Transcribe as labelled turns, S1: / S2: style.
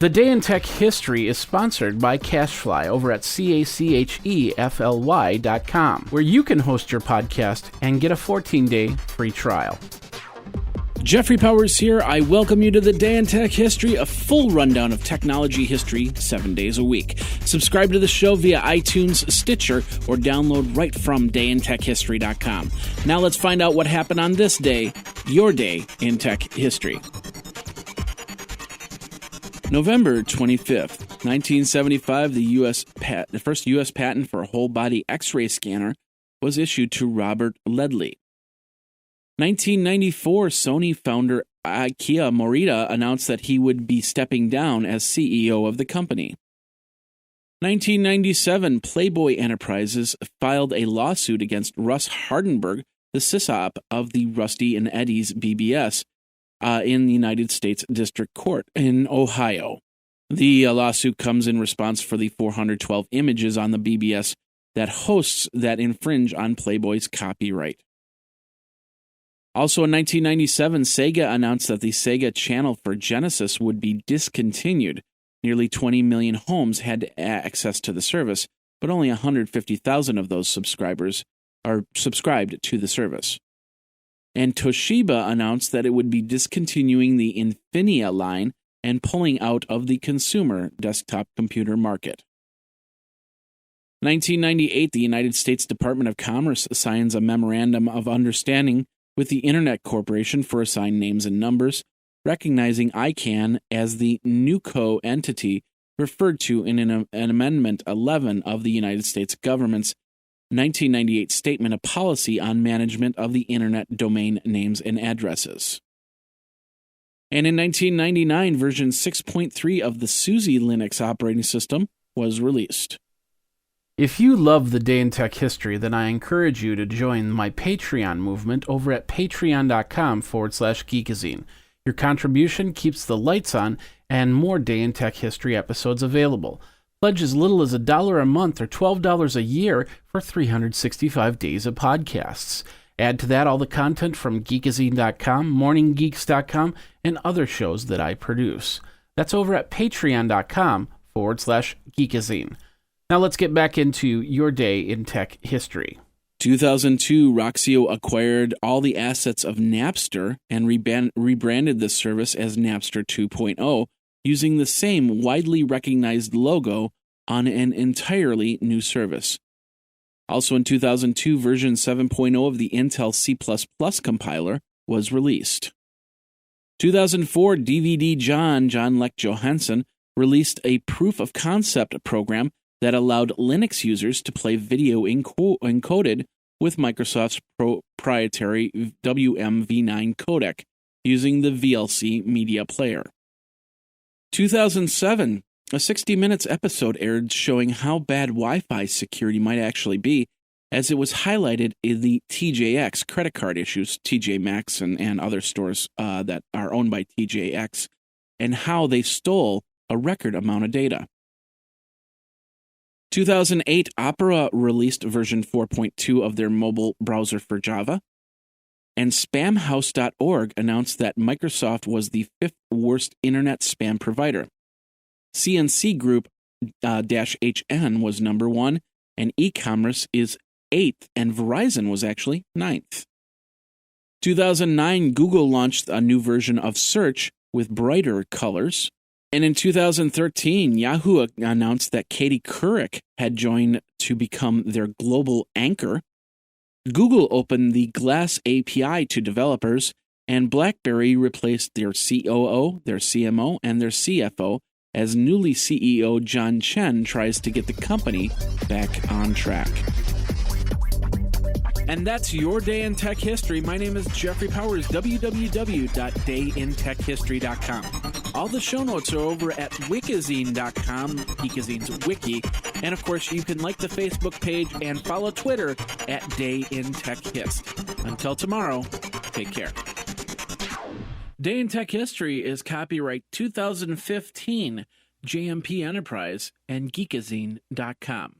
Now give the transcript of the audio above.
S1: The Day in Tech History is sponsored by CashFly over at CACHEFLY.com, where you can host your podcast and get a 14-day free trial.
S2: Jeffrey Powers here. I welcome you to the Day in Tech History, a full rundown of technology history 7 days a week. Subscribe to the show via iTunes, Stitcher, or download right from dayintechhistory.com. Now let's find out what happened on this day, your day in tech history. November 25th, 1975, the first U.S. patent for a whole-body X-ray scanner was issued to Robert Ledley. 1994, Sony founder Akio Morita announced that he would be stepping down as CEO of the company. 1997, Playboy Enterprises filed a lawsuit against Russ Hardenberg, the CISOP of the Rusty and Eddie's BBS, in the United States District Court in Ohio. The lawsuit comes in response for the 412 images on the BBS that hosts that infringe on Playboy's copyright. Also in 1997, Sega announced that the Sega channel for Genesis would be discontinued. Nearly 20 million homes had access to the service, but only 150,000 of those subscribers are subscribed to the service. And Toshiba announced that it would be discontinuing the Infinia line and pulling out of the consumer desktop computer market. 1998, the United States Department of Commerce signs a Memorandum of Understanding with the Internet Corporation for assigned names and numbers, recognizing ICANN as the NewCo entity referred to in an Amendment 11 of the United States government's 1998 Statement of Policy on Management of the Internet Domain Names and Addresses. And in 1999, version 6.3 of the SUSE Linux operating system was released.
S1: If you love the Day in Tech History, then I encourage you to join my Patreon movement over at patreon.com/geekazine. Your contribution keeps the lights on and more Day in Tech History episodes available. Pledge as little as $1 a month or $12 a year for 365 days of podcasts. Add to that all the content from geekazine.com, morninggeeks.com, and other shows that I produce. That's over at patreon.com/geekazine. Now let's get back into your day in tech history.
S2: 2002, Roxio acquired all the assets of Napster and rebranded the service as Napster 2.0, using the same widely recognized logo on an entirely new service. Also in 2002, version 7.0 of the Intel C++ compiler was released. 2004, DVD John Lech Johansson, released a proof-of-concept program that allowed Linux users to play video encoded with Microsoft's proprietary WMV9 codec using the VLC media player. 2007, a 60 Minutes episode aired showing how bad Wi-Fi security might actually be, as it was highlighted in the TJX credit card issues, TJ Maxx and other stores that are owned by TJX, and how they stole a record amount of data. 2008, Opera released version 4.2 of their mobile browser for Java. And spamhouse.org announced that Microsoft was the 5th worst internet spam provider. CNC Group -HN was number 1, and e-commerce is 8th, and Verizon was actually 9th. 2009, Google launched a new version of Search with brighter colors. And in 2013, Yahoo announced that Katie Couric had joined to become their global anchor. Google opened the Glass API to developers, and BlackBerry replaced their COO, their CMO, and their CFO as newly CEO John Chen tries to get the company back on track. And that's your Day in Tech History. My name is Jeffrey Powers, www.dayintechhistory.com. All the show notes are over at wikizine.com, Geekazine's wiki. And of course, you can like the Facebook page and follow Twitter at Day in Tech Hist. Until tomorrow, take care. Day in Tech History is copyright 2015, JMP Enterprise and Geekazine.com.